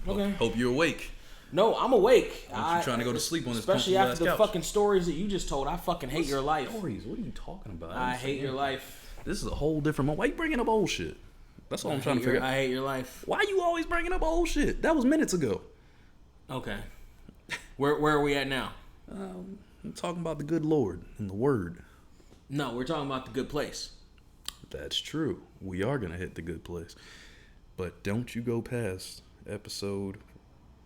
Okay. Hope you're awake. No, I'm awake. I'm trying to go to sleep on this especially after the couch. fucking stories that you just told. I fucking hate your life. Stories? What are you talking about? I hate your life. This is a whole different. Why you bringing up old shit? That's all I'm trying to figure out. I hate your life. Why you always bringing up old shit? That was minutes ago. Okay. Where are we at now? I'm talking about the good Lord and the Word. No, we're talking about the good place. That's true. We are gonna hit the good place, but don't you go past episode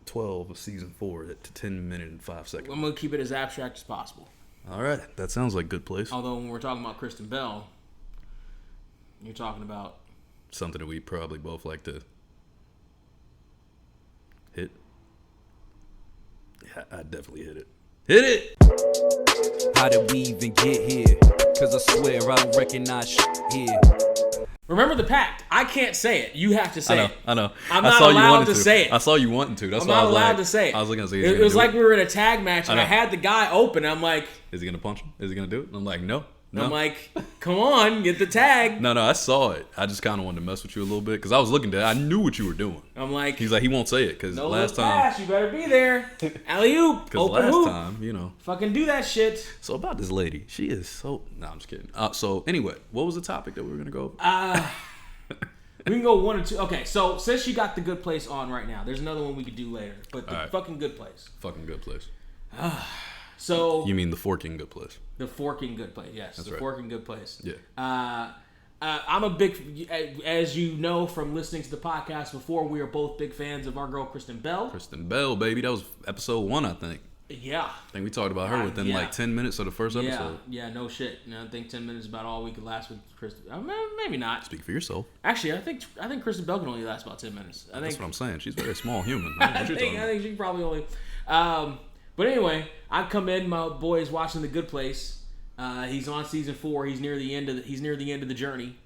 12 of season 4 to 10 minutes and 5 seconds. I'm gonna keep it as abstract as possible. All right, that sounds like good place. Although when we're talking about Kristen Bell, you're talking about something that we probably both like to hit. Yeah, I definitely hit it. Hit it! How did we even get here? Cause I swear I don't recognize shit here. Remember the pact. I can't say it. You have to say it. I know. I'm not allowed to say it. I saw you wanting to. That's I'm why not I was allowed like, to say it. I was looking to see. It was like we were in a tag match and I had the guy open. I'm like, is he gonna punch him? Is he gonna do it? And I'm like, no. I'm like, come on, get the tag. No, I saw it. I just kind of wanted to mess with you a little bit because I was looking at it. I knew what you were doing. I'm like, he's like, he won't say it because no last time. Pass, you better be there. Alley-oop, because open last hoop. time, you know, fucking do that shit. So about this lady, she is so. No, I'm just kidding. So anyway, what was the topic that we were gonna go over? We can go one or two. Okay, so since you got the good place on right now, there's another one we could do later. But the fucking good place. Fucking good place. So you mean the forking good place? The forking good place, yes. That's the right. Forking good place. Yeah. I'm a big, as you know from listening to the podcast before, we are both big fans of our girl Kristen Bell. Kristen Bell, baby, that was episode 1, I think. Yeah. I think we talked about her within like 10 minutes of the first episode. Yeah, no shit. No, I think 10 minutes is about all we could last with Kristen. Maybe not. Speak for yourself. Actually, I think Kristen Bell can only last about 10 minutes. That's what I'm saying. She's a very small human. I think she probably only. But anyway, I come in. My boy is watching The Good Place. He's on season 4. He's near the end of the journey.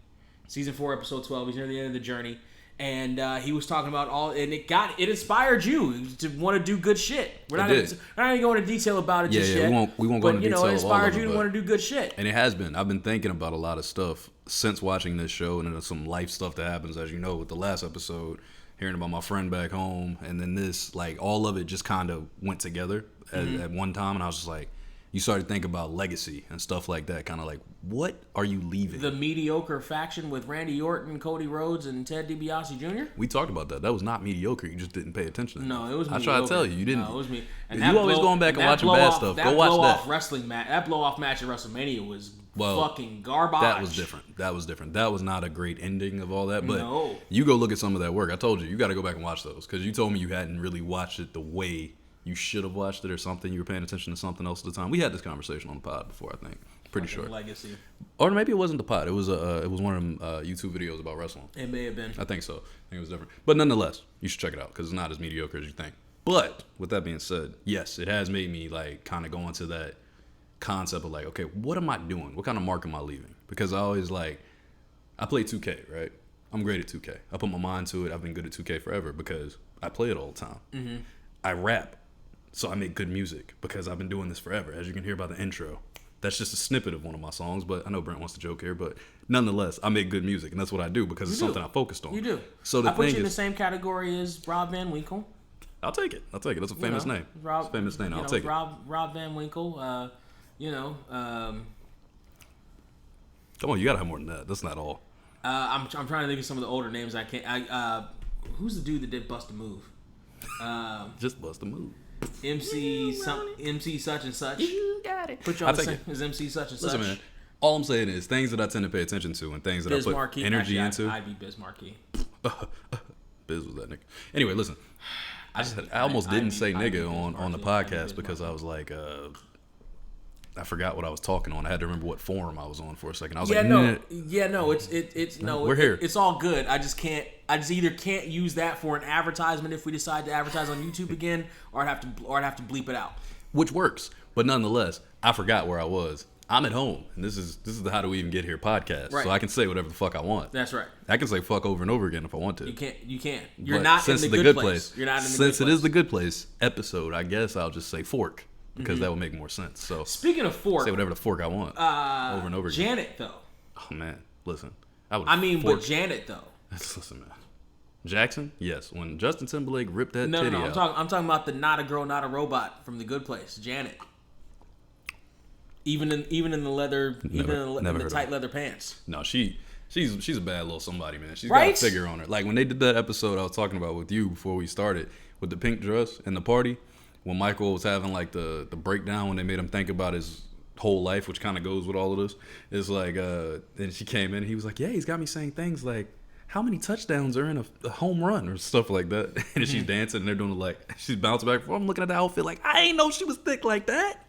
Season 4, episode 12. He's near the end of the journey. And he was talking about and it inspired you to want to do good shit. We're not going to go into detail about it just yet. We won't go into detail. But, it inspired you to want to do good shit. And it has been. I've been thinking about a lot of stuff since watching this show, and there's some life stuff that happens, as you know, with the last episode, hearing about my friend back home, and then this, like, all of it just kind of went together at one time, and I was just like, you started to think about legacy and stuff like that, kind of like, what are you leaving? The mediocre faction with Randy Orton, Cody Rhodes, and Ted DiBiase Jr.? We talked about that. That was not mediocre. You just didn't pay attention. No, it was mediocre. I tried to tell you. You didn't. No, it was me. And you always going back and watching bad stuff. Go watch that. That blow-off match at WrestleMania was fucking garbage. That was different. That was not a great ending of all that. But no. You go look at some of that work. I told you got to go back and watch those because you told me you hadn't really watched it the way you should have watched it or something. You were paying attention to something else at the time. We had this conversation on the pod before, I think. Pretty sure. Legacy. Or maybe it wasn't the pod. It was one of them YouTube videos about wrestling. It may have been. I think so. I think it was different. But nonetheless, you should check it out because it's not as mediocre as you think. But with that being said, yes, it has made me like kind of go into that concept of like, okay, what am I doing? What kind of mark am I leaving? Because I always I play 2K, right? I'm great at 2K. I put my mind to it. I've been good at 2K forever because I play it all the time. Mm-hmm. I rap. So I make good music because I've been doing this forever. As you can hear by the intro, that's just a snippet of one of my songs. But I know Brent wants to joke here, but nonetheless, I make good music, and that's what I do because it's something I focused on. You do. So I put you in the same category as Rob Van Winkle. I'll take it. That's a famous name. It's a famous name. I'll take it. Rob Van Winkle. Come on, you gotta have more than that. That's not all. I'm trying to think of some of the older names. I can't. Who's the dude that did Bust a Move? Just Bust a Move. MC such and such. You got it. Put you on the same as MC such and such. Listen, man. All I'm saying is things that I tend to pay attention to and things that I put energy into. I'd be Biz Markie. Biz was that nigga. Anyway, listen. I almost didn't say nigga on the podcast because I was like, I forgot what I was talking on. I had to remember what forum I was on for a second. I was we're here. It's all good. I just either can't use that for an advertisement if we decide to advertise on YouTube again, or I'd have to bleep it out. Which works, but nonetheless, I forgot where I was. I'm at home, and this is the How Do We Even Get Here podcast, right. So I can say whatever the fuck I want. That's right. I can say fuck over and over again if I want to. You can't. You're not in the good place. You're not in the good place. Since it is the good place episode, I guess I'll just say fork. Because that would make more sense. So speaking of fork, say whatever the fork I want over and over again. Janet though. Oh man, listen. With Janet though. Listen, man. Jackson? Yes. When Justin Timberlake ripped that No, titty no, out. I'm talking about the not a girl, not a robot from The Good Place, Janet. Even in the leather, in the tight leather pants. No, she's a bad little somebody, man. She's Right? got a figure on her. Like when they did that episode I was talking about with you before we started with the pink dress and the party, when Michael was having like the breakdown when they made him think about his whole life, which kind of goes with all of this. It's like, and she came in and he was like, yeah, he's got me saying things like, how many touchdowns are in a home run or stuff like that. And she's dancing and they're doing she's bouncing back and forth. I'm looking at the outfit like, I ain't know she was thick like that.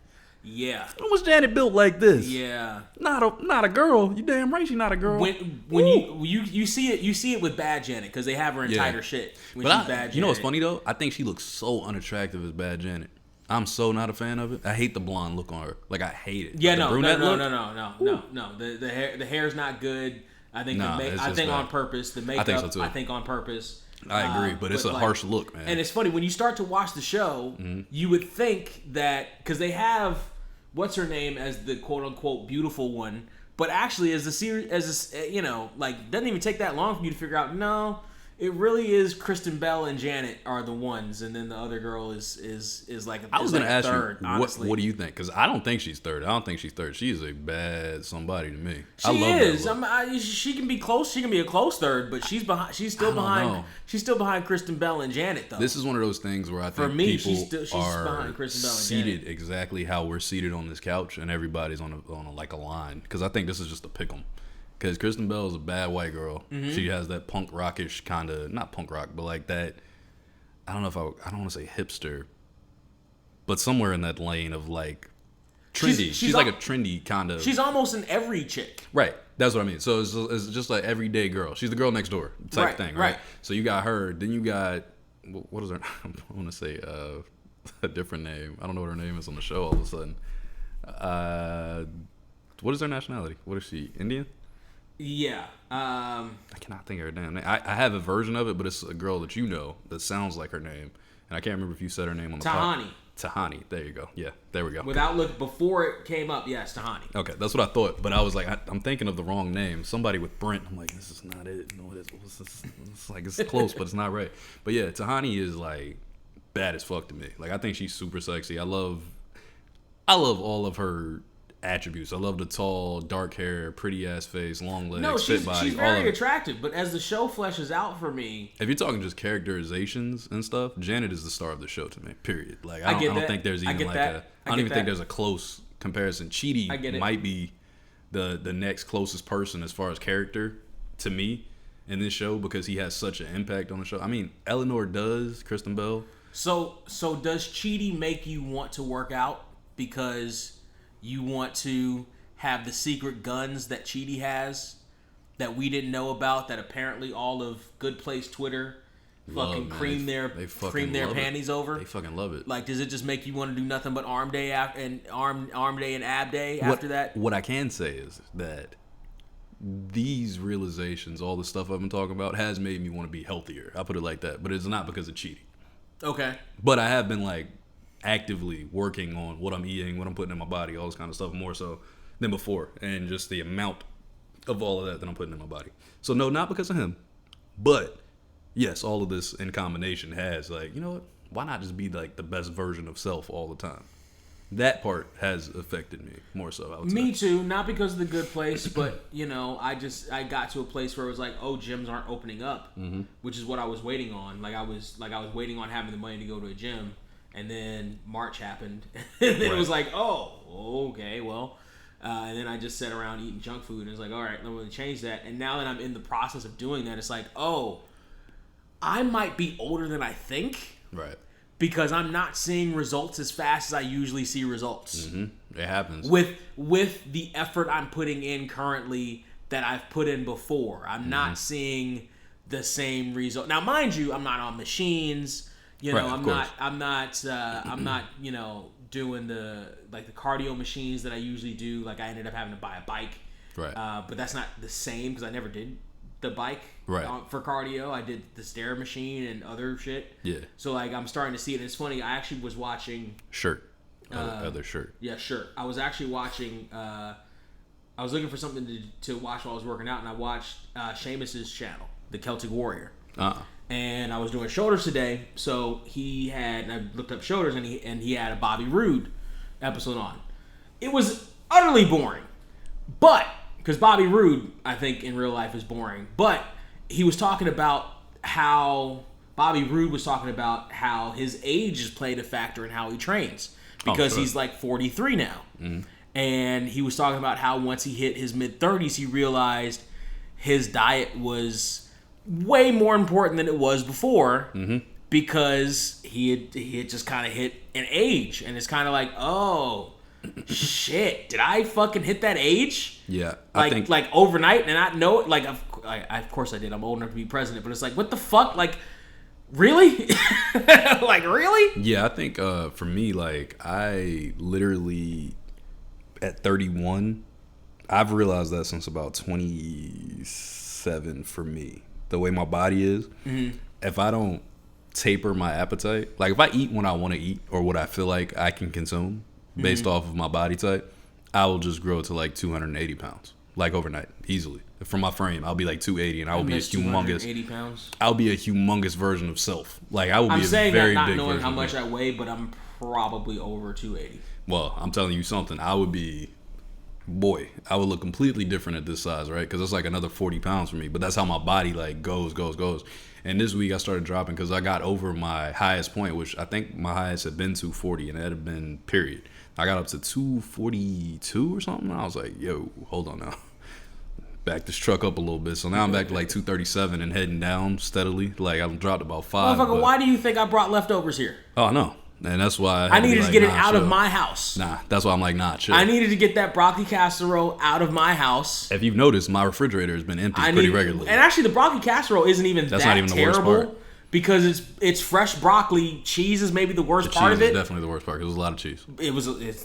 Yeah. When was Janet built like this? Yeah. Not a girl. You damn right she's not a girl. When you see it with bad Janet because they have her in tighter shit. When she's bad Janet. You know what's funny though? I think she looks so unattractive as bad Janet. I'm so not a fan of it. I hate the blonde look on her. Like I hate it. Yeah, like, no. The The hair's not good. I think bad. on purpose. The makeup. I think so too. I think on purpose. I agree, but it's a harsh look, man. And it's funny when you start to watch the show, you would think that because they have what's her name as the quote unquote beautiful one, but actually as the series doesn't even take that long for you to figure out. No, it really is Kristen Bell and Janet are the ones, and then the other girl is like I was going to ask third, you honestly. what do you think? Because I don't think she's third. I don't think she's third. She is a bad somebody to me. She I love is. that look. She can be close. She can be a close third, but she's behind. She's still behind. She's still behind Kristen Bell and Janet, though. This is one of those things where I think people she's are behind Kristen Bell and seated Janet. exactly how we're seated on this couch, and everybody's on a line. Because I think this is just a pick 'em. Because Kristen Bell is a bad white girl. Mm-hmm. She has that punk rockish kind of, not punk rock, but like that. I don't want to say hipster, but somewhere in that lane of like trendy. She's like a trendy kind of. She's almost an every chick. Right. That's what I mean. So it's just like everyday girl. She's the girl next door type thing, right? So you got her. Then you got, what is her? I want to say a different name. I don't know what her name is on the show all of a sudden. What is her nationality? What is she? Indian? Yeah. I cannot think of her damn name. I have a version of it, but it's a girl that you know that sounds like her name. And I can't remember if you said her name on the Tahani. Tahani. There you go. Yeah, there we go. Without look, before it came up, yes, Tahani. Okay, that's what I thought. But I was like, I'm thinking of the wrong name. Somebody with Brent. I'm like, this is not it. No, it's like, it's close, but it's not right. But yeah, Tahani is like bad as fuck to me. Like, I think she's super sexy. I love all of her attributes. I love the tall, dark hair, pretty ass face, long legs, fit body. She's very attractive, but as the show fleshes out for me, if you're talking just characterizations and stuff, Janet is the star of the show to me. Period. Like I don't think there's even I don't even think there's a close comparison. Chidi might be the next closest person as far as character to me in this show because he has such an impact on the show. I mean, Eleanor does, Kristen Bell. So does Chidi make you want to work out because you want to have the secret guns that Chidi has that we didn't know about, that apparently all of Good Place Twitter fucking cream their panties over? They fucking love it. Like, does it just make you want to do nothing but arm day and ab day after that? What I can say is that these realizations, all the stuff I've been talking about, has made me want to be healthier. I'll put it like that. But it's not because of cheating. Okay. But I have been like actively working on what I'm eating, what I'm putting in my body, all this kind of stuff more so than before, and just the amount of all of that I'm putting in my body. So no, not because of him, but yes, all of this in combination has like, you know what? Why not just be like the best version of self all the time? That part has affected me more so, I would say. Me too, not because of The Good Place, but I got to a place where it was like, oh, gyms aren't opening up, which is what I was waiting on. Like I was waiting on having the money to go to a gym. And then March happened, and then it was like, oh, okay, well, and then I just sat around eating junk food, and it's like, all right, I'm going to change that. And now that I'm in the process of doing that, it's like, oh, I might be older than I think, right? Because I'm not seeing results as fast as I usually see results. Mm-hmm. It happens with the effort I'm putting in currently that I've put in before. I'm not seeing the same result. Now, mind you, I'm not on machines. I'm not doing the cardio machines that I usually do. Like I ended up having to buy a bike, right? But that's not the same because I never did the bike for cardio. I did the stair machine and other shit. Yeah. So like I'm starting to see it. And it's funny. I actually was watching other shirt. Yeah, shirt. I was actually watching. I was looking for something to watch while I was working out, and I watched Sheamus's channel, The Celtic Warrior. And I was doing shoulders today, so and I looked up shoulders, and he had a Bobby Roode episode on. It was utterly boring, but because Bobby Roode, I think in real life is boring, but he was talking about how his age has played a factor in how he trains because he's like 43 now, and he was talking about how once he hit his mid-30s, he realized his diet was way more important than it was before because he had just kind of hit an age, and it's kind of like, oh shit, did I fucking hit that age? Yeah, like overnight and not know it. Like of course I did. I'm old enough to be president, but it's like, what the fuck? Like, really? Like, really? Yeah, I think for me, like, I literally at 31, I've realized that since about 27 for me. The way my body is, if I don't taper my appetite, like if I eat when I want to eat or what I feel like I can consume based off of my body type, I will just grow to like 280 pounds, like overnight, easily. From my frame, I'll be like 280, and I will be a humongous. 280 pounds. I'll be a humongous version of self. Like I will be a very big version. I'm saying that not knowing how much I weigh, but I'm probably over 280. Well, I'm telling you something. I would be. Boy, I would look completely different at this size, right? Because it's like another 40 pounds for me. But that's how my body like goes. And this week I started dropping because I got over my highest point, which I think my highest had been 240, and that had been period. I got up to 242 or something. And I was like, yo, hold on now. Back this truck up a little bit. So now I'm back to like 237 and heading down steadily. Like I've dropped about 5. Motherfucker, why do you think I brought leftovers here? Oh, no. And that's why I needed to get it out of my house. Nah, that's why I'm like, nah, chill. I needed to get that broccoli casserole out of my house. If you've noticed, my refrigerator has been empty pretty regularly. And actually, the broccoli casserole isn't even that's that not even terrible the worst part. because it's fresh broccoli. Cheese is maybe the worst part of it. Cheese is definitely the worst part because it was a lot of cheese.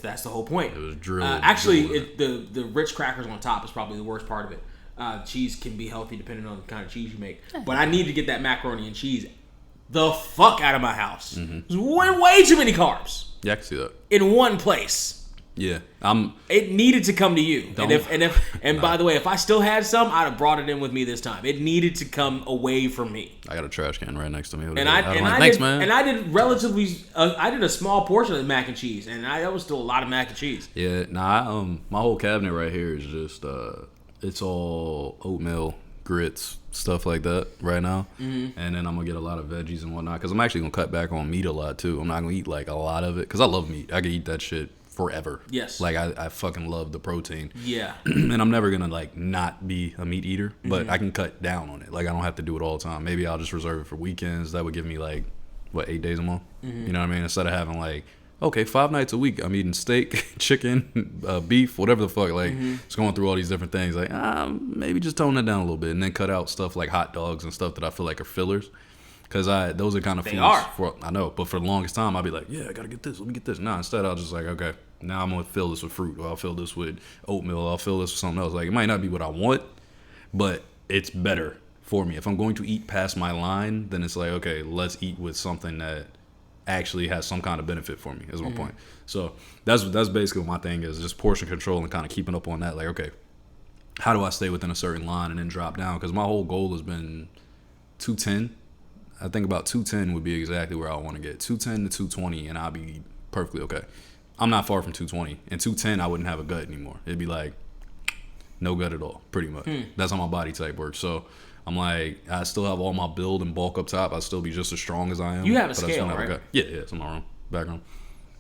That's the whole point. It was drilled. The Ritz crackers on top is probably the worst part of it. Cheese can be healthy depending on the kind of cheese you make. But I need to get that macaroni and cheese the fuck out of my house. There's way too many carbs. Yeah, I can see that. In one place. Yeah, It needed to come to you. And by the way, if I still had some, I'd have brought it in with me this time. It needed to come away from me. I got a trash can right next to me. Thanks, man. And I did relatively. I did a small portion of the mac and cheese, and that was still a lot of mac and cheese. Yeah, my whole cabinet right here is just it's all oatmeal, grits, stuff like that right now. And then I'm gonna get a lot of veggies and whatnot because I'm actually gonna cut back on meat a lot too. I'm not gonna eat like a lot of it because I love meat. I could eat that shit forever. Yes. Like I fucking love the protein. Yeah. And I'm never gonna like not be a meat eater, but I can cut down on it. Like I don't have to do it all the time. Maybe I'll just reserve it for weekends. That would give me like 8 days a month. You know what I mean? Instead of having like, okay, 5 nights a week I'm eating steak, chicken, beef, whatever the fuck. Like just going through all these different things. Like maybe just tone that down a little bit and then cut out stuff like hot dogs and stuff that I feel like are fillers. Because those are kind of foods. I know, but for the longest time, I'll be like, yeah, I got to get this. Let me get this. Nah, instead, I'll just like, okay, now I'm going to fill this with fruit. Or I'll fill this with oatmeal. I'll fill this with something else. Like, it might not be what I want, but it's better for me. If I'm going to eat past my line, then it's like, okay, let's eat with something that actually has some kind of benefit for me, is my point. So that's basically what my thing is, just portion control and kind of keeping up on that. Like, okay, how do I stay within a certain line and then drop down? Because my whole goal has been 210. I think about 210 would be exactly where I want to get. 210 to 220, and I'll be perfectly okay. I'm not far from 220. And 210, I wouldn't have a gut anymore. It'd be like no gut at all, pretty much. That's how my body type works. So I'm like, I still have all my build and bulk up top. I'd still be just as strong as I am. You have a scale, right? Yeah, it's in my room, background.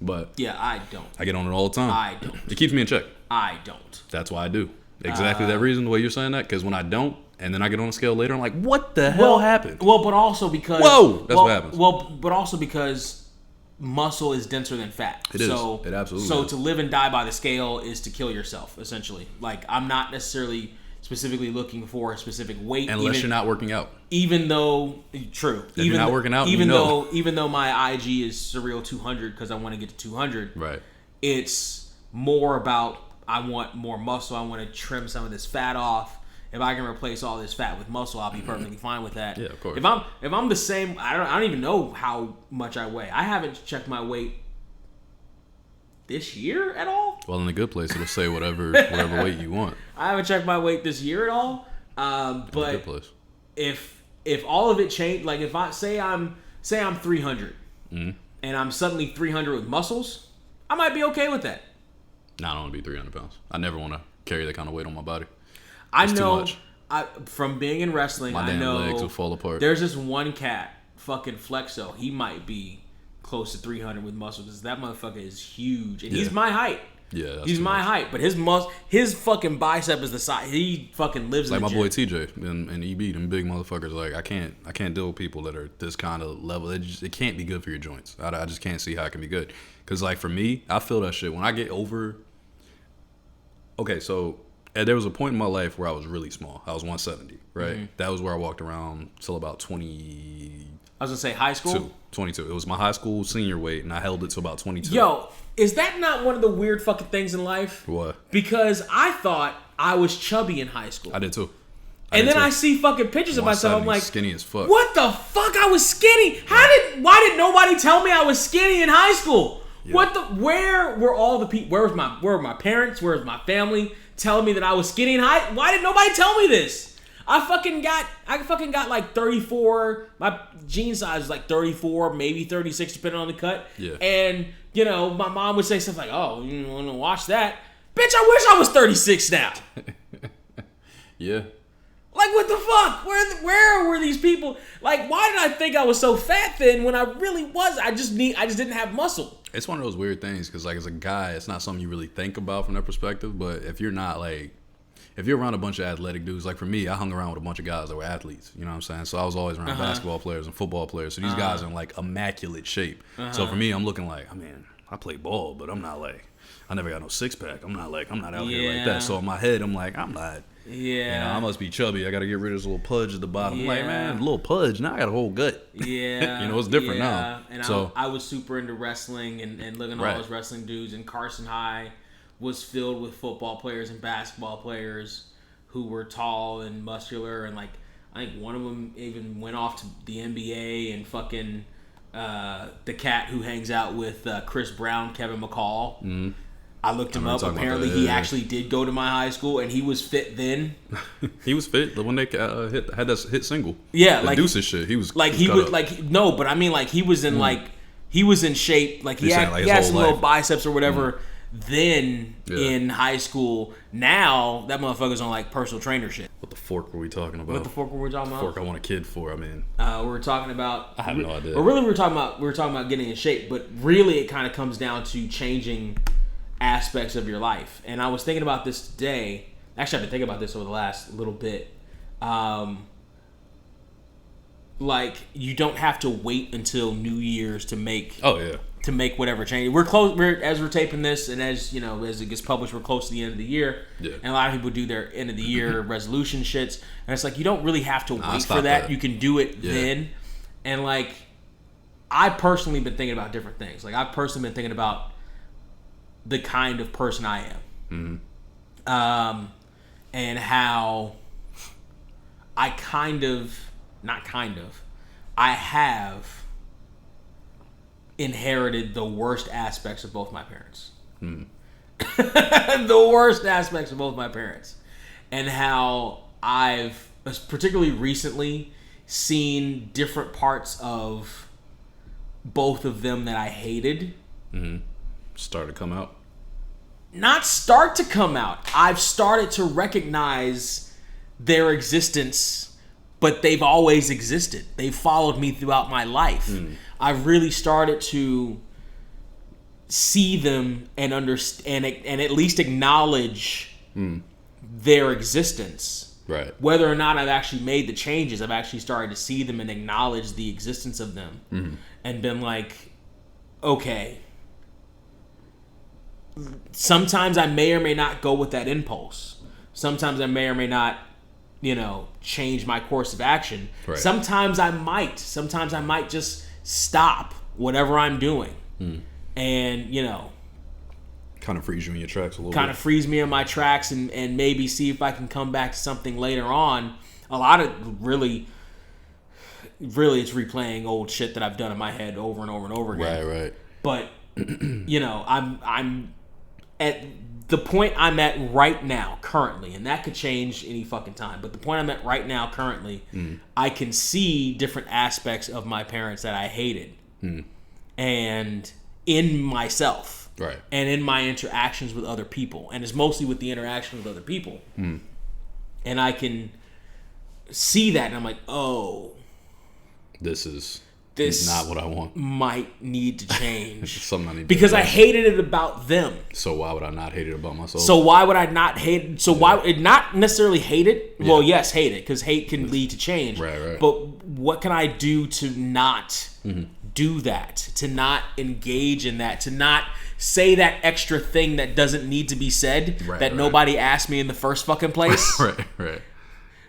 But yeah, I don't. I get on it all the time. I don't. It keeps me in check. I don't. That's why I do. Exactly that reason, the way you're saying that. Because when I don't, and then I get on the scale later, I'm like, what the hell happened? Well, but also because... Whoa! That's what happens. Well, but also because muscle is denser than fat. It is. It absolutely So is. to live and die by the scale is to kill yourself, essentially. Like, I'm not necessarily specifically looking for a specific weight. Unless you're not working out. Even though... True. If you're not working out, even though my IG is surreal 200 because I want to get to 200. Right. It's more about I want more muscle. I want to trim some of this fat off. If I can replace all this fat with muscle, I'll be perfectly fine with that. Yeah, of course. If I'm the same, I don't even know how much I weigh. I haven't checked my weight this year at all. Well, in the good place, it'll say whatever weight you want. I haven't checked my weight this year at all. But good place. if if all of it changed, like if I say I'm 300 and I'm suddenly 300 with muscles, I might be okay with that. No, I don't want to be 300 pounds. I never want to carry that kind of weight on my body. I It's know, too from being in wrestling, My I damn know legs will fall apart. there's this one cat, fucking Flexo. He might be close to 300 with muscles because that motherfucker is huge, and he's my height. Yeah, that's he's too my much. height, but his fucking bicep is the size. He fucking lives Like in my the boy gym. TJ and EB, them big motherfuckers. Like I can't deal with people that are this kind of level. It can't be good for your joints. I just can't see how it can be good. Cause like for me, I feel that shit when I get over. Okay, so there was a point in my life where I was really small. I was 170, right? Mm-hmm. That was where I walked around till about 22. I was gonna say high school. 22. It was my high school senior weight, and I held it to about 22. Yo, is that not one of the weird fucking things in life? What? Because I thought I was chubby in high school. I did too. And then I see fucking pictures of myself. I'm like, skinny as fuck. What the fuck? I was skinny. Why did nobody tell me I was skinny in high school? Yeah. Where were all the people? Where were my parents? Where was my family telling me that I was skinny in high? Why did nobody tell me this? I fucking got like 34. My jean size is like 34, maybe 36, depending on the cut. Yeah. And my mom would say stuff like, "Oh, you want to watch that?" Bitch, I wish I was 36 now. Yeah. Like, what the fuck? Where were these people? Like, why did I think I was so fat thin when I really was? I just didn't have muscle. It's one of those weird things because, like, as a guy, it's not something you really think about from that perspective. But if you're around a bunch of athletic dudes, like for me, I hung around with a bunch of guys that were athletes. You know what I'm saying? So I was always around basketball players and football players. So these guys are in like immaculate shape. So for me, I'm looking like, I play ball, but I'm not like, I never got no six pack. I'm not out here like that. So in my head, I'm like, I'm not. Yeah. I must be chubby. I got to get rid of this little pudge at the bottom. I'm like, man, a little pudge. Now I got a whole gut. Yeah. It's different now. And so I was super into wrestling and looking at all those wrestling dudes. And Carson High was filled with football players and basketball players who were tall and muscular. And, like, I think one of them even went off to the NBA and fucking the cat who hangs out with Chris Brown, Kevin McCall. Mm-hmm. I looked him up. Apparently, he actually did go to my high school, and he was fit then. He was fit when they had that hit single. Yeah, the like Deuces shit. He was like he was like no, but I mean like he was in he was in shape. Like he had some little biceps or whatever. Then in high school, now that motherfucker's on like personal trainer shit. What the fork were we talking about? What the fork were we talking about? Fork I want a kid for. We were talking about. I have no idea. But really, we were talking about getting in shape. But really, it kind of comes down to changing aspects of your life. And I was thinking about this today. Actually, I've been thinking about this over the last little bit. Like, you don't have to wait until New Year's to make whatever change. We're close. As we're taping this, and as as it gets published, we're close to the end of the year. Yeah. And a lot of people do their end of the year resolution shits, and it's like you don't really have to wait for that. You can do it then. And like, I personally been thinking about different things. Like, I've personally been thinking about the kind of person I am, and how I I have inherited the worst aspects of both my parents. The worst aspects of both my parents, and how I've particularly recently seen different parts of both of them that I hated. Start to come out. Not start to come out. I've started to recognize their existence, but they've always existed. They've followed me throughout my life. I've really started to see them and understand and at least acknowledge their existence. Right. Whether or not I've actually made the changes, I've actually started to see them and acknowledge the existence of them, and been like, okay. Sometimes I may or may not go with that impulse. Sometimes I may or may not, change my course of action. Right. Sometimes I might. Sometimes I might just stop whatever I'm doing. And, kind of freeze you in your tracks a little bit. Kind of freeze me in my tracks and maybe see if I can come back to something later on. A lot of really it's replaying old shit that I've done in my head over and over and over again. Right. But, I'm at the point I'm at right now, currently, and that could change any fucking time, but the point I'm at right now, currently, I can see different aspects of my parents that I hated. And in myself. Right. And in my interactions with other people. And it's mostly with the interaction with other people. And I can see that, and I'm like, oh. This is This not what I want. Might need to change. Something I need to because I change. hated it about them. So why would I not hate it about myself? So why would I not hate it? So why it not necessarily hate it? Yeah. Well, yes, hate it, because hate can lead to change. Right. But what can I do to not do that? To not engage in that? To not say that extra thing that doesn't need to be said that nobody asked me in the first fucking place? Right.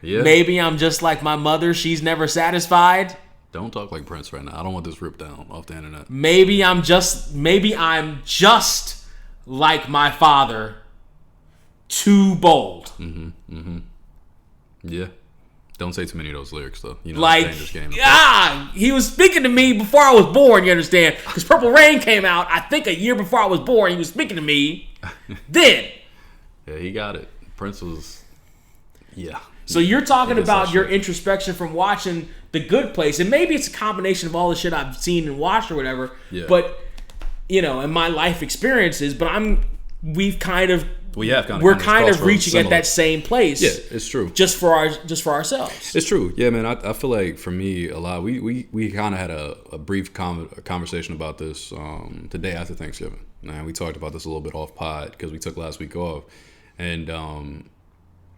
Yeah. Maybe I'm just like my mother. She's never satisfied. Don't talk like Prince right now. I don't want this ripped down off the internet. Maybe I'm just like my father, too bold. Yeah. Don't say too many of those lyrics though. You know, like, dangerous game. He was speaking to me before I was born. You understand? Because Purple Rain came out, I think, a year before I was born. He was speaking to me then. Yeah, he got it. Prince was. Yeah. So you're talking about your introspection from watching The Good Place, and maybe it's a combination of all the shit I've seen and watched or whatever. Yeah. But and my life experiences. But we're kind of reaching at that same place. Yeah, it's true. Just for ourselves. It's true. Yeah, man. I feel like for me a lot. We kind of had a brief conversation about this the day after Thanksgiving. And we talked about this a little bit off pod because we took last week off, and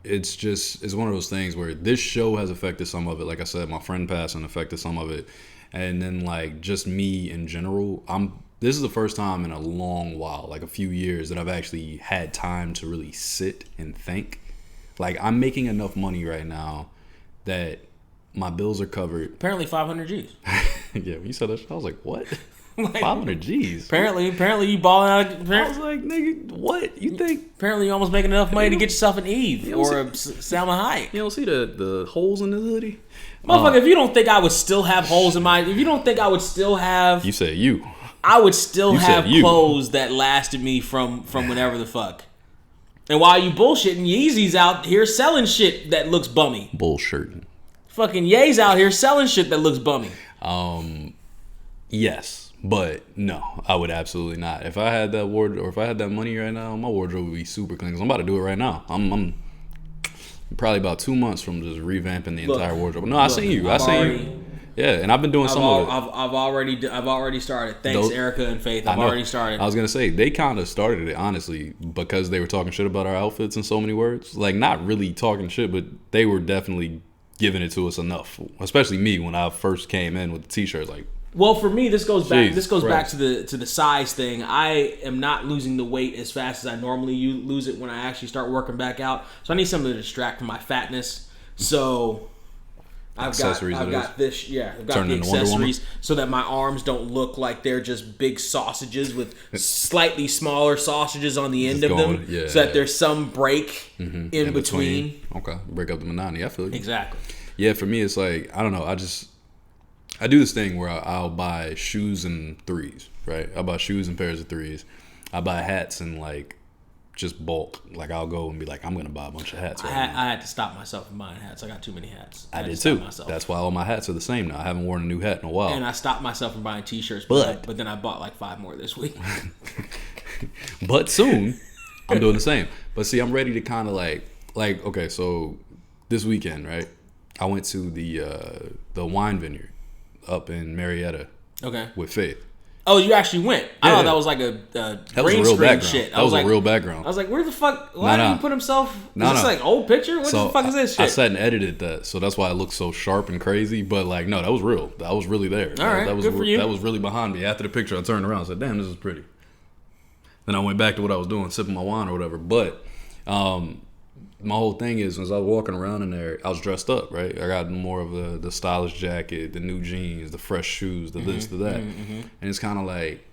it's one of those things where this show has affected some of it. Like I said, my friend passing affected some of it. And then like just me in general, this is the first time in a long while, like a few years, that I've actually had time to really sit and think. Like I'm making enough money right now that my bills are covered. Apparently 500 G's. Yeah, when you said that, I was like, what? Like, 500 G's. Apparently you balling out. I was like, nigga, what? You think? Apparently you almost making enough money to get yourself an Eve or a Salma Hayek. You don't see the holes in the hoodie? Motherfucker, if you don't think I would still have holes in my... If you don't think I would still have... You said you. I would still have clothes that lasted me from whenever the fuck. And while you bullshitting, Yeezy's out here selling shit that looks bummy. Bullshitting. Fucking Ye's out here selling shit that looks bummy. Yes. But no, I would absolutely not. If I had that or if I had that money right now, my wardrobe would be super clean. 'Cause I'm about to do it right now. I'm probably about 2 months from just revamping the entire wardrobe. No, I seen you. Yeah, and I've been doing some of it. I've already started. Thanks, Erica and Faith. I've already started. I was gonna say they kind of started it honestly because they were talking shit about our outfits in so many words. Like not really talking shit, but they were definitely giving it to us enough. Especially me when I first came in with the t-shirts. Like. Well, for me, this goes back to the size thing. I am not losing the weight as fast as I normally lose it when I actually start working back out. So I need something to distract from my fatness. So I've got the accessories so that my arms don't look like they're just big sausages with slightly smaller sausages on the end of them, so that there's some break in between. Okay, break up the monotony. I feel you. Exactly. Yeah, for me, it's like I don't know. I do this thing where I'll buy shoes in threes, right? I buy shoes in pairs of threes. I buy hats in like just bulk. Like I'll go and be like, I'm gonna buy a bunch of hats. I had to stop myself from buying hats. I got too many hats. I did too. That's why all my hats are the same now. I haven't worn a new hat in a while. And I stopped myself from buying t-shirts, but then I bought like 5 more this week. But soon, I'm doing the same. But see, I'm ready to kind of like okay. So this weekend, right? I went to the wine vineyard up in Marietta. Okay. With Faith. Oh, you actually went? I thought that was like a green screen shit. That was a real background. I was like, where the fuck? Why did he put himself? Is this like old picture? What the fuck is this shit? I sat and edited that, so that's why it looks so sharp and crazy. But like, no, that was real. I was really there. All right, good for you. That was really behind me. After the picture, I turned around and said, damn, this is pretty. Then I went back to what I was doing, sipping my wine or whatever. But my whole thing is, as I was walking around in there, I was dressed up, right? I got more of the stylish jacket, the new jeans, the fresh shoes, the this, the that. And it's kind of like,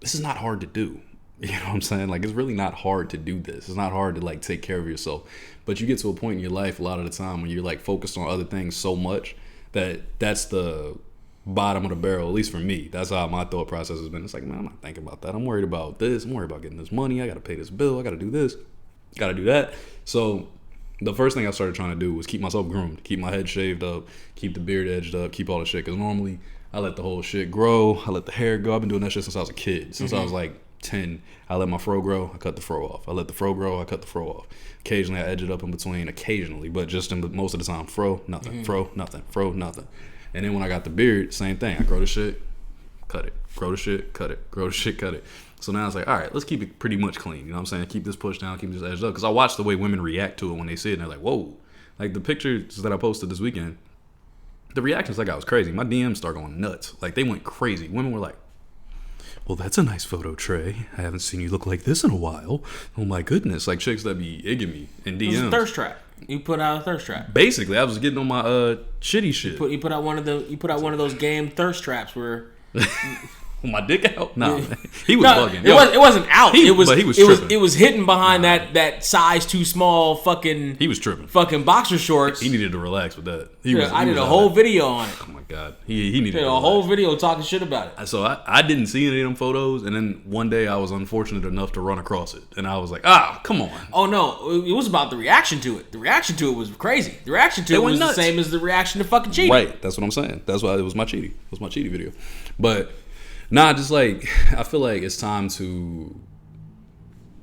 this is not hard to do. You know what I'm saying? Like, it's really not hard to do this. It's not hard to, like, take care of yourself. But you get to a point in your life a lot of the time when you're, like, focused on other things so much that that's the bottom of the barrel, at least for me. That's how my thought process has been. It's like, man, I'm not thinking about that. I'm worried about this. I'm worried about getting this money. I got to pay this bill. I got to do this. Got to do that. So the first thing I started trying to do was keep myself groomed, keep my head shaved up, keep the beard edged up, keep all the shit. Because normally I let the whole shit grow. I let the hair go. I've been doing that shit since I was a kid. Since I was like 10, I let my fro grow. I cut the fro off. I let the fro grow. I cut the fro off. Occasionally I edge it up in between. Occasionally, but just most of the time, fro, nothing. Fro, nothing. Fro, nothing. And then when I got the beard, same thing. I grow the shit, cut it. Grow the shit, cut it. Grow the shit, cut it. So now it's like, all right, let's keep it pretty much clean. You know what I'm saying? Keep this pushed down, keep this edged up. Because I watch the way women react to it when they see it, and they're like, whoa. Like the pictures that I posted this weekend, the reactions I got was crazy. My DMs started going nuts. Like they went crazy. Women were like, well, that's a nice photo, Trey. I haven't seen you look like this in a while. Oh my goodness. Like chicks that be egging me in DMs. It was a thirst trap. You put out a thirst trap. Basically, I was getting on my shitty shit. You put out one of those game thirst traps where my dick out? Nah, he was bugging. It wasn't out. He was tripping. It was hidden behind that size too small fucking. He was tripping. Fucking boxer shorts. He needed to relax with that. I did a whole video on it. Oh my god, he needed a whole video talking shit about it. So I didn't see any of them photos, and then one day I was unfortunate enough to run across it, and I was like, come on. Oh no, it was about the reaction to it. The reaction to it was crazy. The reaction to it was nuts. The same as the reaction to fucking cheating. Right, that's what I'm saying. That's why it was my cheating. It was my cheating video, but. Nah, just like, I feel like it's time to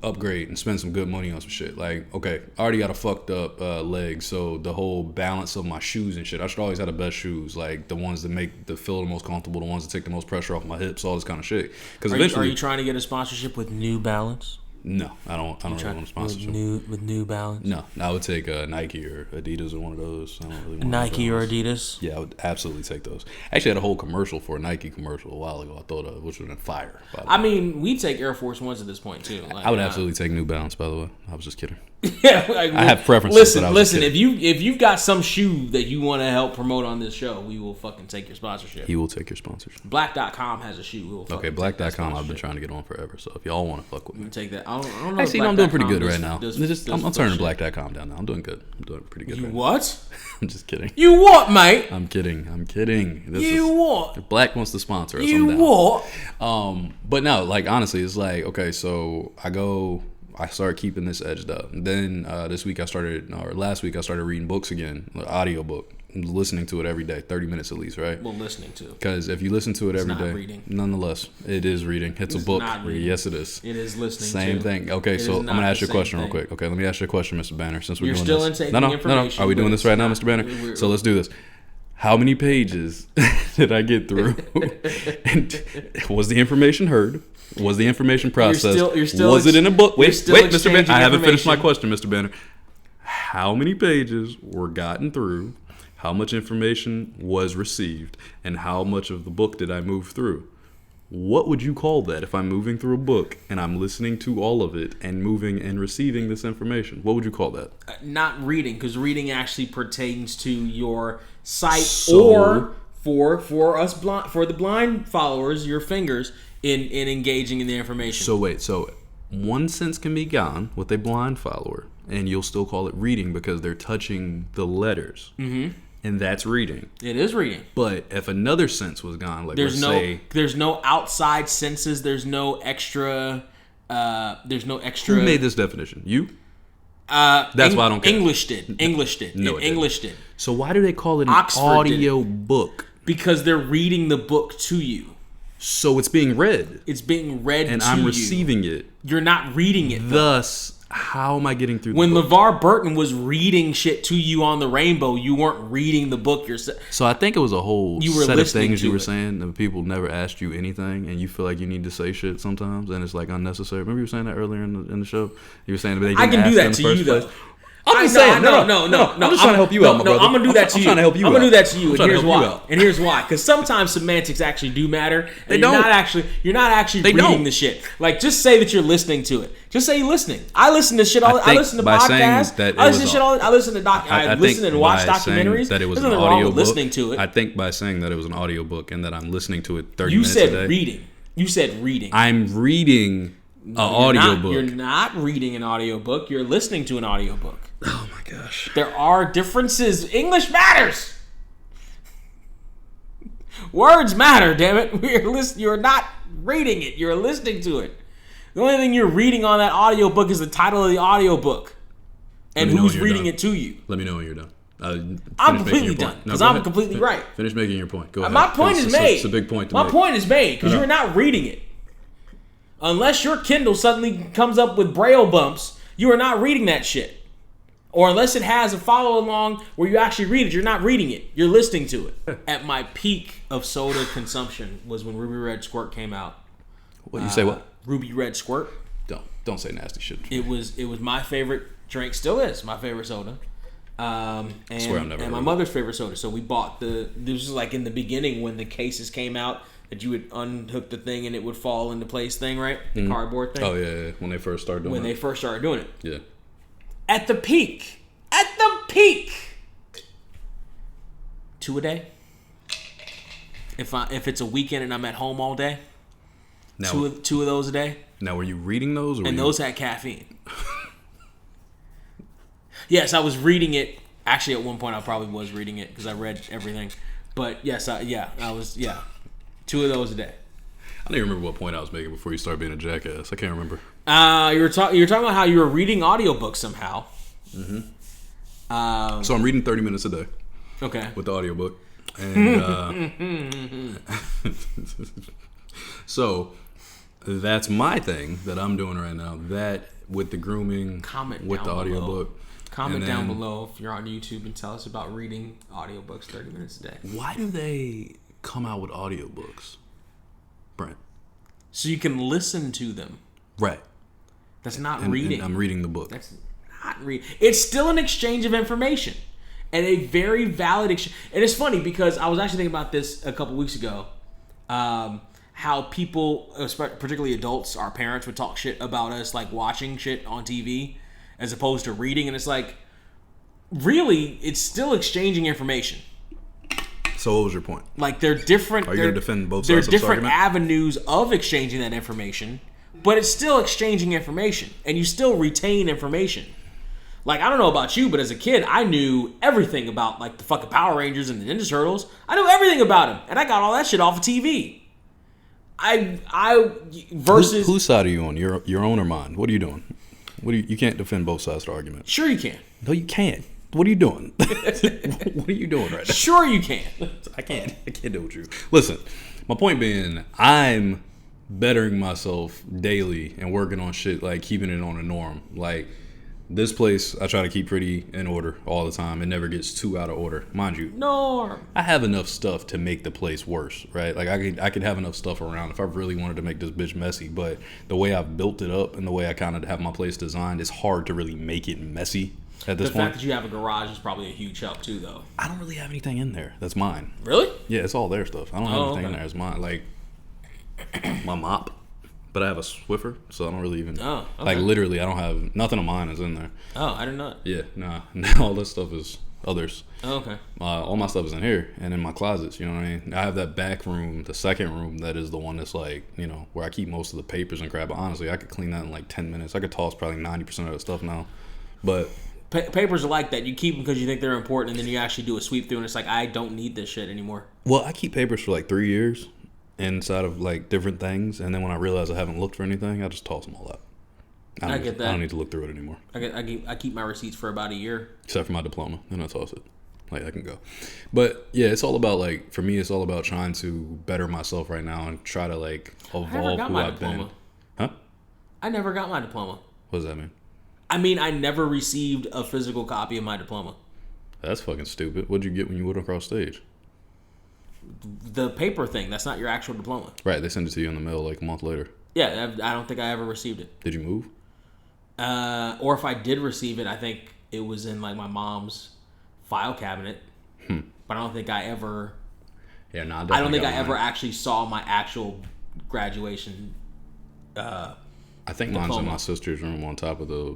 upgrade and spend some good money on some shit. Like, okay, I already got a fucked up leg, so the whole balance of my shoes and shit, I should always have the best shoes, like the ones that make the feel the most comfortable, the ones that take the most pressure off my hips, all this kind of shit. Because eventually, are you trying to get a sponsorship with New Balance? No, I don't really want a sponsorship. With New Balance? No, I would take Nike or Adidas or one of those. I don't really want Nike or Adidas? Yeah, I would absolutely take those. I actually had a whole commercial for a Nike commercial a while ago. I thought which would have been fire. I mean, we take Air Force Ones at this point too. Like, I would absolutely take New Balance. By the way, I was just kidding. Yeah, like, I have preferences. Listen. If you've got some shoe that you want to help promote on this show, we will fucking take your sponsorship. He will take your sponsorship. Black.com has a shoe. Okay, Black.com. I've been trying to get on forever. So if y'all want to fuck with me, take that. I don't know. Actually, I'm doing pretty good right now. I'm turning Black.com down now. I'm doing good. I'm doing pretty good. You what? I'm just kidding. You what, mate? I'm kidding. What? If Black wants to sponsor us, you I'm down. What? But no, like honestly, it's like okay, so I started keeping this edged up. Then last week I started reading books again, an audiobook. I'm listening to it every day, 30 minutes at least, right? Well, listening to. Because if you listen to it every day, reading. Nonetheless, it is reading. It's a book. Not reading. Yes, it is. It is listening. Same thing. Okay, so I'm gonna ask you a question real quick. Okay, let me ask you a question, Mr. Banner. Since we're doing this, no. Are we doing this right now, Mr. Banner? So let's do this. How many pages did I get through? And was the information heard? Was the information processed? Was it in a book? Wait, Mr. Banner. I haven't finished my question, Mr. Banner. How many pages were gotten through? How much information was received? And how much of the book did I move through? What would you call that if I'm moving through a book and I'm listening to all of it and moving and receiving this information? What would you call that? Not reading, because reading actually pertains to your sight or for the blind followers, your fingers in engaging in the information. So one sense can be gone with a blind follower, and you'll still call it reading because they're touching the letters. Mm-hmm. And that's reading. It is reading. But if another sense was gone, like there's no outside senses. There's no extra. Who made this definition? You. That's why I don't care. English did. No, English did. So why do they call it an audio book? Because they're reading the book to you. So it's being read. It's being read and to you. I'm receiving it. You're not reading it. Thus, how am I getting through when the book? LeVar Burton was reading shit to you on the rainbow, you weren't reading the book yourself. So I think it was a whole set of things you were saying that people never asked you anything, and you feel like you need to say shit sometimes, and it's like unnecessary. Remember you were saying that earlier in the show? You were saying that they didn't I can do that to you, though. I'm just saying. No. I'm just trying to help you out, my brother. I'm gonna do that to you. I'm trying to help you out. I'm gonna do that to you, and here's why. And here's why. Because sometimes semantics actually do matter. And you're not actually reading the shit. Like, just say that you're listening to it. Just say you're listening. I listen to shit. I listen to podcasts. I listen to shit. I listen to I listen and watch documentaries. That it was There's an nothing wrong audio with book. listening to it. I think by saying that it was an audio book and that I'm listening to it 30 minutes a day. You said reading. You said reading. I'm reading an audio book. You're not reading an audio book. You're listening to an audio book. Oh my gosh. There are differences. English matters. Words matter, damn it. You're not reading it. You're listening to it. The only thing you're reading on that audiobook is the title of the audiobook. And who's reading it to you. Let me know when you're done. I'm completely done. Because I'm completely right. Finish making your point. Go ahead. My point is made. It's a big point to make. My point is made because you're not reading it. Unless your Kindle suddenly comes up with Braille bumps, you are not reading that shit. Or unless it has a follow along where you actually read it, you're not reading it. You're listening to it. At my peak of soda consumption was when Ruby Red Squirt came out. What you say? What? Ruby Red Squirt. Don't say nasty shit. It was my favorite drink. Still is my favorite soda. And my mother's favorite soda. So we bought this was like in the beginning when the cases came out that you would unhook the thing and it would fall into place thing, right? The cardboard thing. Oh yeah. When they first started doing it. Yeah. At the peak, 2 a day. If it's a weekend and I'm at home all day, two of those a day. Now, were you reading those? And those had caffeine. Yes, I was reading it. Actually, at one point, I probably was reading it because I read everything. But yes, I was 2 of those a day. I don't even remember what point I was making before you started being a jackass. I can't remember. You were talking about how you were reading audiobooks somehow. Mm-hmm. So I'm reading 30 minutes a day. Okay. With the audiobook. And so that's my thing that I'm doing right now. That with the grooming, with the audiobook. Comment down below if you're on YouTube and tell us about reading audiobooks 30 minutes a day. Why do they come out with audiobooks, Brent? So you can listen to them. Right. That's not reading. And I'm reading the book. That's not reading. It's still an exchange of information. And a very valid exchange. And it's funny because I was actually thinking about this a couple weeks ago. How people, particularly adults, our parents, would talk shit about us like watching shit on TV as opposed to reading. And it's like, really, it's still exchanging information. So what was your point? Like they're different. Are you going to defend both sides of this argument? They're different avenues of exchanging that information, but it's still exchanging information, and you still retain information. Like, I don't know about you, but as a kid, I knew everything about like the fucking Power Rangers and the Ninja Turtles. I knew everything about them, and I got all that shit off of TV. Versus whose side are you on? Your own or mine? What are you doing? You can't defend both sides of the argument. Sure you can. No, you can't. What are you doing? What are you doing right now? Sure you can. I can't do it with you. Listen, my point being, I'm bettering myself daily and working on shit, like keeping it on a norm. Like this place, I try to keep pretty in order all the time. It never gets too out of order, mind you. Norm. I have enough stuff to make the place worse, right? Like I could have enough stuff around if I really wanted to make this bitch messy. But the way I've built it up and the way I kind of have my place designed, it's hard to really make it messy. At this point. The fact that you have a garage is probably a huge help too, though. I don't really have anything in there. That's mine. Really? Yeah, it's all their stuff. I don't have anything in there. It's mine. Like my mop, but I have a Swiffer, so I don't really even. Oh, okay. Like literally, I don't have nothing of mine is in there. Oh, I did not. Yeah, nah. Now all this stuff is others. Oh, okay. All my stuff is in here and in my closets. You know what I mean? I have that back room, the second room, that is the one that's like, you know, where I keep most of the papers and crap. But honestly, I could clean that in like 10 minutes. I could toss probably 90% of that stuff now, but. Papers are like that. You keep them because you think they're important, and then you actually do a sweep through, and it's like, I don't need this shit anymore. Well, I keep papers for like 3 years inside of like different things, and then when I realize I haven't looked for anything, I just toss them all out. I get that. I don't need to look through it anymore. I keep my receipts for about a year. Except for my diploma. Then I toss it. Like, I can go. But, yeah, it's all about, like, for me, it's all about trying to better myself right now and try to, like, evolve who I've been. Huh? I never got my diploma. What does that mean? I mean, I never received a physical copy of my diploma. That's fucking stupid. What'd you get when you went across stage? The paper thing. That's not your actual diploma. Right. They send it to you in the mail like a month later. Yeah. I don't think I ever received it. Did you move? Or if I did receive it, I think it was in like my mom's file cabinet. But I don't think I ever... Yeah, no, I don't think I ever actually saw my actual graduation I think diploma. Mine's in my sister's room on top of the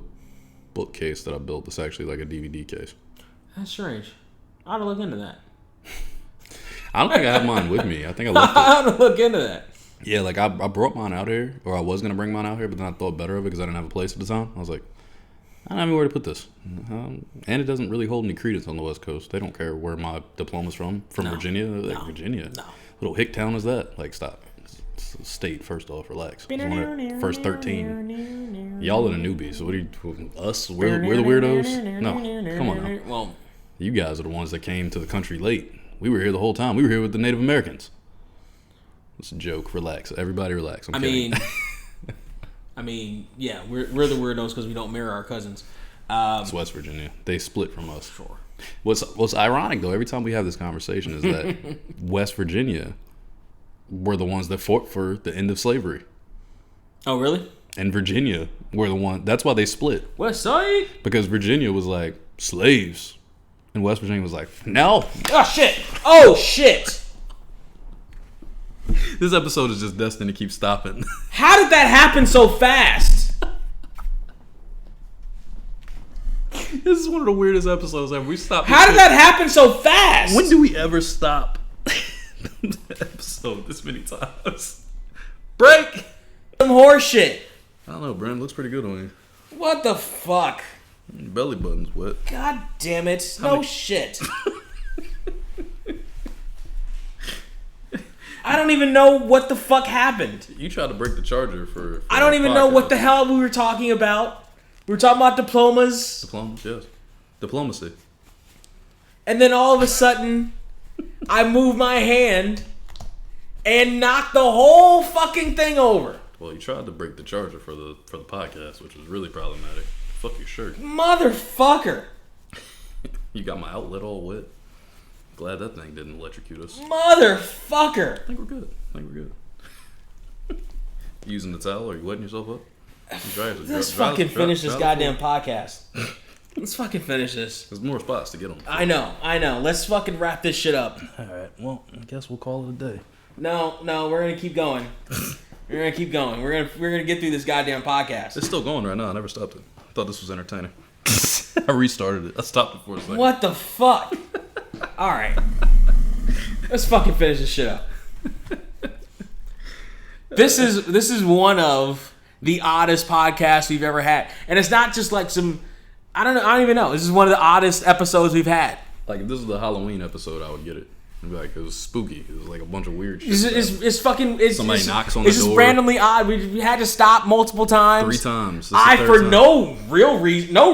bookcase that I built. It's actually like a DVD case. That's strange. I ought to look into that. I don't think I have mine with me. I think I left it. I ought to look into that. Yeah, like I brought mine out here, or I was going to bring mine out here, but then I thought better of it because I didn't have a place at the time. I was like, I don't have anywhere to put this. And it doesn't really hold any credence on the West Coast. They don't care where my diploma's from. From Virginia? Like, No. Virginia. No. little hick town is that? Like, stop. It's a state, first off. Relax. It's one of the first 13. Y'all are the newbies. So what are you, us? We're the weirdos? No. Come on now. Well, you guys are the ones that came to the country late. We were here the whole time. We were here with the Native Americans. It's a joke. Relax. Everybody relax. I'm kidding. Yeah, we're the weirdos because we don't mirror our cousins. It's West Virginia. They split from us. Sure. What's ironic though, every time we have this conversation, is that West Virginia were the ones that fought for the end of slavery. Oh, really? And Virginia were the one. That's why they split. West Side. Because Virginia was like slaves, and West Virginia was like no. Oh shit. This episode is just destined to keep stopping. How did that happen so fast? This is one of the weirdest episodes ever. We stopped. How did that happen so fast? When do we ever stop the episode this many times? Break! Some horse shit. I don't know, Brent. Looks pretty good on you. What the fuck? Your belly button's wet. God damn it. No shit. I don't even know what the fuck happened. You tried to break the charger for I don't even know what the hell we were talking about. We were talking about diplomas. Diplomas, yes. Diplomacy. And then all of a sudden, I move my hand and knock the whole fucking thing over. Well, you tried to break the charger for the podcast, which was really problematic. Fuck your shirt. Motherfucker. You got my outlet all wet. Glad that thing didn't electrocute us. Motherfucker. I think we're good. You using the towel, or you wetting yourself up? Let's fucking finish this goddamn podcast. Let's fucking finish this. There's more spots to get on. I know. Let's fucking wrap this shit up. Alright, well, I guess we'll call it a day. No, we're gonna keep going. We're gonna get through this goddamn podcast. It's still going right now. I never stopped it. I thought this was entertaining. I restarted it. I stopped it for a second. What the fuck? Alright. Let's fucking finish this shit up. This is one of the oddest podcasts we've ever had. And it's not just like some I don't even know. This is one of the oddest episodes we've had. Like if this was the Halloween episode, I would get it. It'd be like it was spooky. It was like a bunch of weird shit. Somebody knocks on the door. It's just randomly odd. We had to stop multiple times. 3 times. No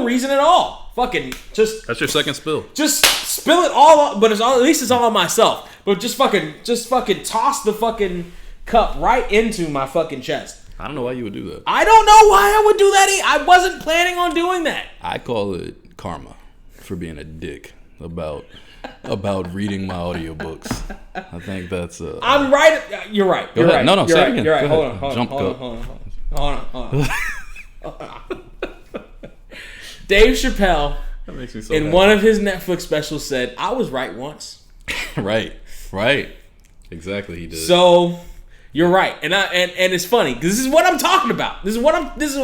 reason at all. Fucking just. That's your second spill. Just spill it all, but at least it's all on myself. But just fucking toss the fucking cup right into my fucking chest. I don't know why you would do that. I don't know why I would do that. I wasn't planning on doing that. I call it karma for being a dick about reading my audiobooks. I think that's. I'm right. You're right. You're right. No, say it again. You're right. Hold on. Dave Chappelle, that makes me so in happy. one of his Netflix specials, said, "I was right once." Right. Exactly, he did. So you're right, and it's funny because this is what I'm talking about. This is what I know. This is